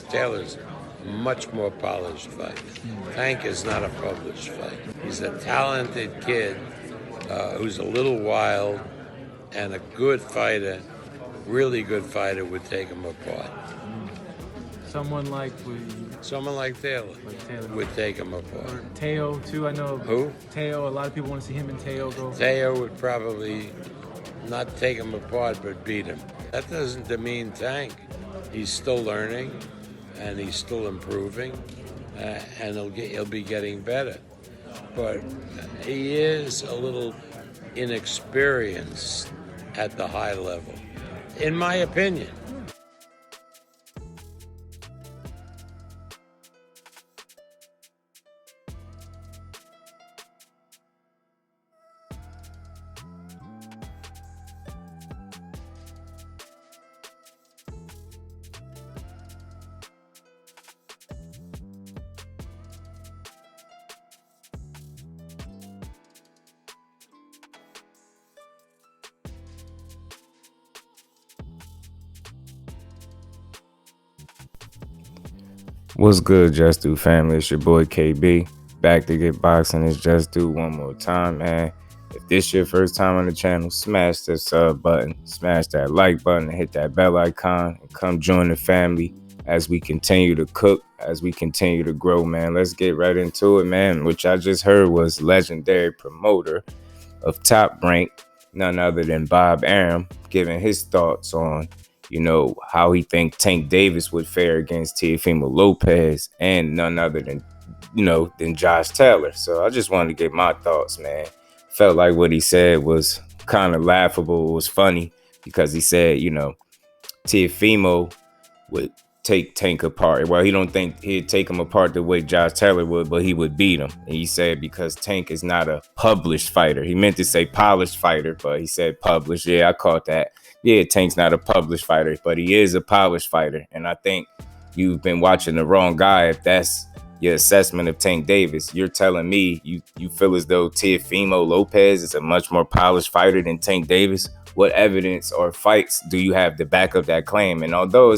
Taylor's a much more polished fight. Tank is not a published fight. He's a talented kid who's a little wild and a good fighter, really good fighter, would take him apart. Someone like Taylor would take him apart. Or Teo, too. I know. Who? Teo. A lot of people want to see him and Teo go. Teo would probably not take him apart, but beat him. That doesn't demean Tank. He's still learning, and he's still improving, and he'll be getting better. But he is a little inexperienced at the high level, in my opinion. What's good, Just Do family? It's your boy KB. Back to get boxing. It's Just Do one more time, man. If this your first time on the channel, smash that sub button, smash that like button, and hit that bell icon, and come join the family as we continue to cook, as we continue to grow, man. Let's get right into it, man. Which I just heard was legendary promoter of Top Rank, none other than Bob Arum, giving his thoughts on how he think Tank Davis would fare against Teofimo Lopez, and none other than JoshTaylor. So I just wanted to get my thoughts, man. Felt like what he said was kind of laughable. It was funny because he said, Teofimo would take Tank apart. Well, he don't think he'd take him apart the way JoshTaylor would, but he would beat him. And he said because Tank is not a published fighter. He meant to say polished fighter, but he said published. Yeah, I caught that. Yeah, Tank's not a published fighter, but he is a polished fighter. And I think you've been watching the wrong guy if that's your assessment of Tank Davis. You're telling me you feel as though Teofimo Lopez is a much more polished fighter than Tank Davis. What evidence or fights do you have to back up that claim? And although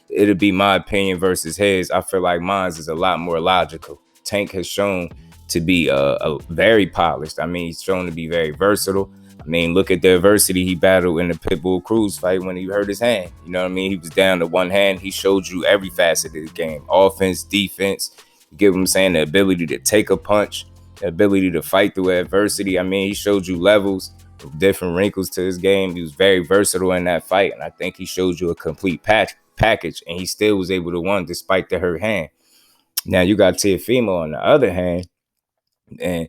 it'll be my opinion versus his, I feel like mine is a lot more logical. Tank has shown to be a very polished. I mean, he's shown to be very versatile. I mean, look at the adversity he battled in the Pitbull Cruz fight when he hurt his hand. You know what I mean? He was down to one hand. He showed you every facet of the game. Offense, defense, you get what I'm saying? The ability to take a punch, the ability to fight through adversity. I mean, he showed you levels of different wrinkles to his game. He was very versatile in that fight, and I think he showed you a complete package, and he still was able to win despite the hurt hand. Now, you got Teofimo on the other hand, and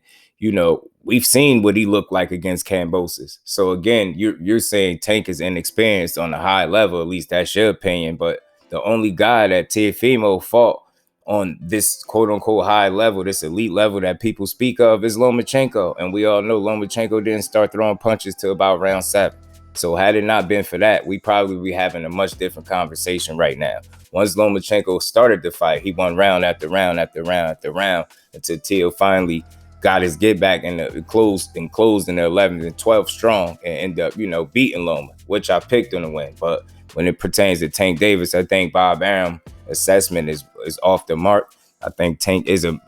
we've seen what he looked like against Kambosos. So again, you're saying Tank is inexperienced on a high level, at least that's your opinion. But the only guy that Teofimo fought on this quote unquote high level, this elite level that people speak of, is Lomachenko. And we all know Lomachenko didn't start throwing punches till about round 7. So had it not been for that, we probably be having a much different conversation right now. Once Lomachenko started the fight, he won round after round after round after round until Teo finally got his get back and closed in the 11th and 12th strong and end up, beating Loma, which I picked on the win. But when it pertains to Tank Davis, I think Bob Arum assessment is off the mark. I think Tank is a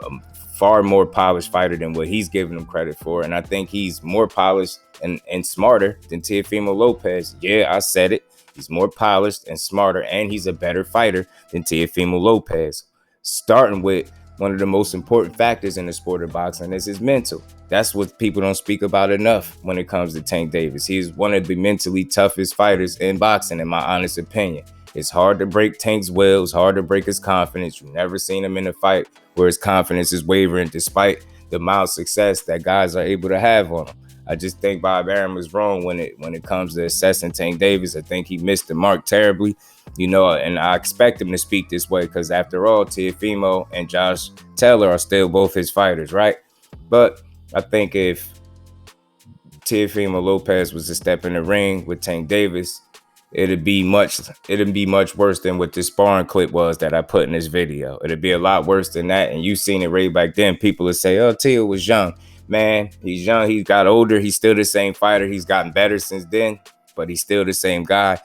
far more polished fighter than what he's giving him credit for. And I think he's more polished and smarter than Teofimo Lopez. Yeah, I said it. He's more polished and smarter, and he's a better fighter than Teofimo Lopez. Starting with one of the most important factors in the sport of boxing is his mental. That's what people don't speak about enough when it comes to Tank Davis. He's one of the mentally toughest fighters in boxing, in my honest opinion. It's hard to break Tank's will. It's hard to break his confidence. You've never seen him in a fight where his confidence is wavering despite the mild success that guys are able to have on him. I just think Bob Arum is wrong when it comes to assessing Tank Davis. I think he missed the mark terribly, and I expect him to speak this way because after all, Teofimo and JoshTaylor are still both his fighters, right? But I think if Teofimo Lopez was to step in the ring with Tank Davis, it'd be much worse than what this sparring clip was that I put in this video. It'd be a lot worse than that, and you seen it right back then. People would say, "Oh, Teo was young." Man, he's young. He got older. He's still the same fighter. He's gotten better since then, but he's still the same guy.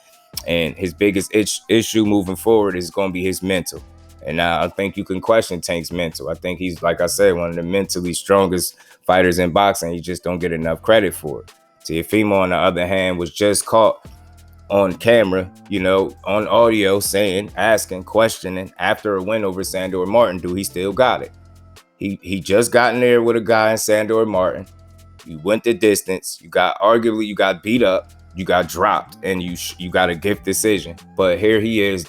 And his biggest issue moving forward is going to be his mental. And now I think you can question Tank's mental. I think he's, like I said, one of the mentally strongest fighters in boxing. He just don't get enough credit for it. Teofimo, on the other hand, was just caught on camera, on audio, asking, questioning after a win over Sandor Martin, do he still got it? He just got in there with a guy in Sandor Martin. You went the distance. You got beat up. You got dropped, and you got a gift decision. But here he is,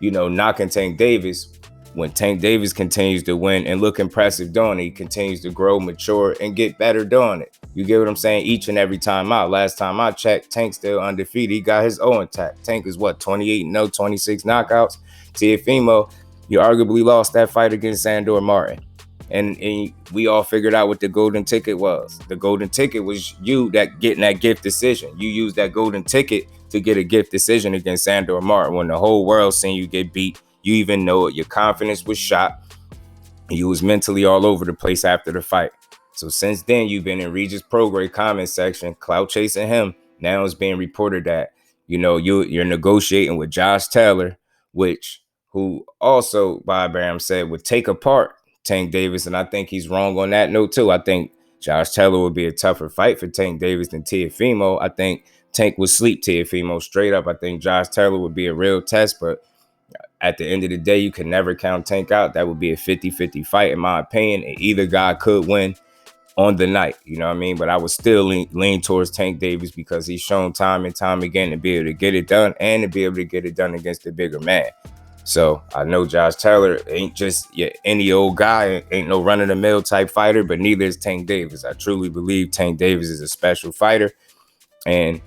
knocking Tank Davis. When Tank Davis continues to win and look impressive doing it, he continues to grow, mature, and get better doing it. You get what I'm saying? Each and every time out. Last time I checked, Tank's still undefeated. He got his 0 intact. Tank is 28-0, 26 knockouts. Teofimo, you arguably lost that fight against Sandor Martin. And we all figured out what the golden ticket was. The golden ticket was you getting that gift decision. You used that golden ticket to get a gift decision against Sandor Martin when the whole world seen you get beat. You even know it. Your confidence was shot. You was mentally all over the place after the fight. So since then, you've been in Regis Prograis comment section, clout chasing him. Now it's being reported that, you're negotiating with JoshTaylor, who also, Bob Arum said, would take apart Tank Davis. And I think he's wrong on that note, too. I think JoshTaylor would be a tougher fight for Tank Davis than Teofimo. I think Tank would sleep Teofimo straight up. I think JoshTaylor would be a real test, but at the end of the day, you can never count Tank out. That would be a 50-50 fight, in my opinion. And either guy could win on the night, you know what I mean? But I would still lean towards Tank Davis because he's shown time and time again to be able to get it done and to be able to get it done against the bigger man. So I know JoshTaylor ain't just any old guy, ain't no run-of-the-mill type fighter, but neither is Tank Davis. I truly believe Tank Davis is a special fighter. And,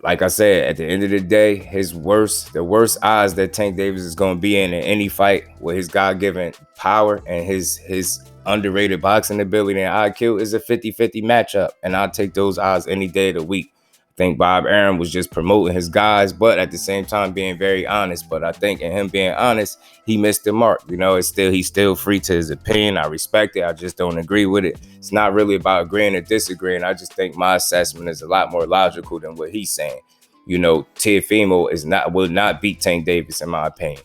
like I said, at the end of the day, the worst odds that Tank Davis is going to be in any fight with his God-given power and his underrated boxing ability and IQ is a 50-50 matchup. And I'll take those odds any day of the week. I think Bob Arum was just promoting his guys, but at the same time being very honest. But I think in him being honest, he missed the mark. He's still free to his opinion. I respect it. I just don't agree with it. It's not really about agreeing or disagreeing. I just think my assessment is a lot more logical than what he's saying. Teofimo will not beat Tank Davis, in my opinion.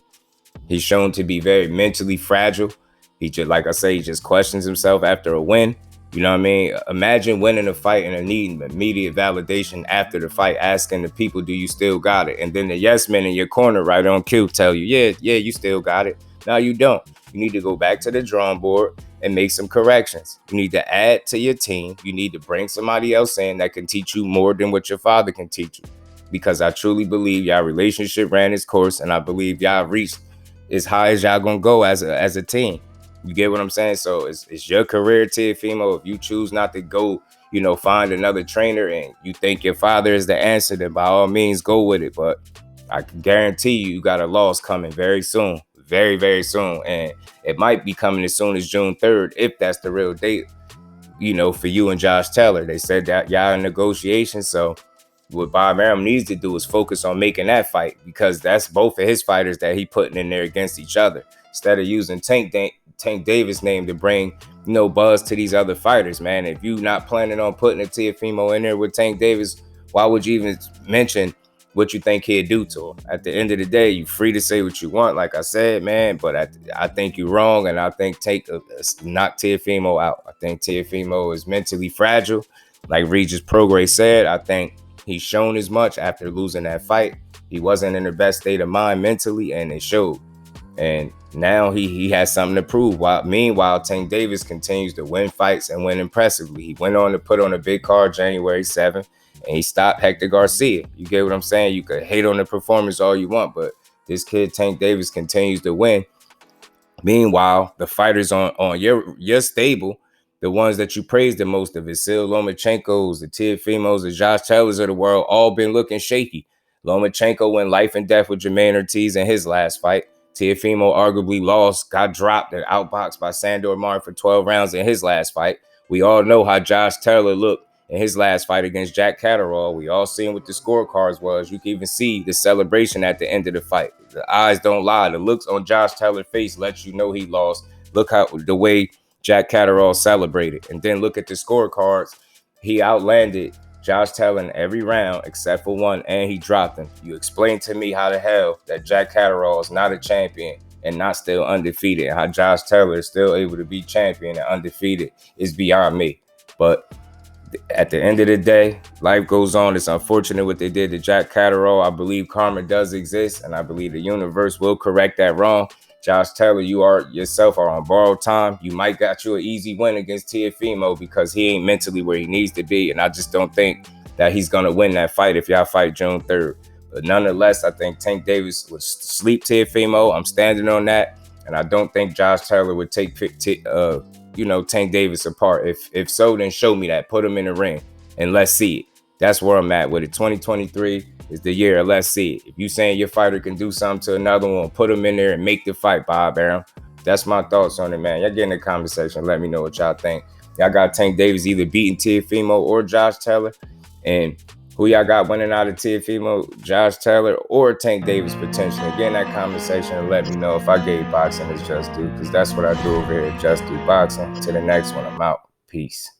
He's shown to be very mentally fragile. He just questions himself after a win. You know what I mean? Imagine winning a fight and needing immediate validation after the fight, asking the people, do you still got it? And then the yes men in your corner right on cue tell you, yeah, you still got it. No, you don't. You need to go back to the drawing board and make some corrections. You need to add to your team. You need to bring somebody else in that can teach you more than what your father can teach you. Because I truly believe y'all relationship ran its course, and I believe y'all reached as high as y'all gonna go as a team. You get what I'm saying? So it's your career, Teofimo. If you choose not to go, find another trainer and you think your father is the answer, then by all means go with it. But I can guarantee you got a loss coming very soon, very, very soon. And it might be coming as soon as June 3rd, if that's the real date, for you and JoshTaylor. They said that y'all in negotiations. So what Bob Arum needs to do is focus on making that fight, because that's both of his fighters that he putting in there against each other. Instead of using Tank Davis' name to bring buzz to these other fighters, man. If you not planning on putting a Teofimo in there with Tank Davis, why would you even mention what you think he'd do to him? At the end of the day, you're free to say what you want, like I said, man. But I think you're wrong, and I think knock Teofimo out. I think Teofimo is mentally fragile, like Regis Prograis said. I think he's shown as much after losing that fight. He wasn't in the best state of mind mentally, and it showed. And now he has something to prove. Meanwhile, Tank Davis continues to win fights and win impressively. He went on to put on a big card January 7th, and he stopped Hector Garcia. You get what I'm saying? You could hate on the performance all you want, but this kid, Tank Davis, continues to win. Meanwhile, the fighters on your stable, the ones that you praise the most, the Vasyl Lomachenkos, the Teofimos, the JoshTaylors of the world, all been looking shaky. Lomachenko went life and death with Jermaine Ortiz in his last fight. Teofimo arguably lost, got dropped and outboxed by Sandor Martin for 12 rounds in his last fight. We all know how JoshTaylor looked in his last fight against Jack Catterall. We all seen what the scorecards was. You can even see the celebration at the end of the fight. The eyes don't lie. The looks on JoshTaylor's face lets you know he lost. Look how the way Jack Catterall celebrated. And then look at the scorecards. He outlanded Josh Taylor in every round except for one, and he dropped him. You explain to me how the hell that Jack Catterall is not a champion and not still undefeated, and how Josh Taylor is still able to be champion and undefeated is beyond me. But at the end of the day, life goes on. It's unfortunate what they did to Jack Catterall. I believe karma does exist, and I believe the universe will correct that wrong. Josh Taylor, you yourself are on borrowed time. You might got you an easy win against Teofimo because he ain't mentally where he needs to be, and I just don't think that he's going to win that fight if y'all fight June 3rd. But nonetheless, I think Tank Davis would sleep Teofimo. I'm standing on that, and I don't think Josh Taylor would take Tank Davis apart. If so, then show me that. Put him in the ring and let's see it. That's where I'm at with it. 2023 is the year. Let's see it. If you saying your fighter can do something to another one, put him in there and make the fight, Bob Arum. That's my thoughts on it, man. Y'all get in the comment section. Let me know what y'all think. Y'all got Tank Davis either beating Teofimo or Josh Taylor. And who y'all got winning out of Teofimo, Josh Taylor, or Tank Davis potentially? Get in that comment section and let me know if I gave boxing as Just Do, because that's what I do over here at Just Do Boxing. To the next one, I'm out. Peace.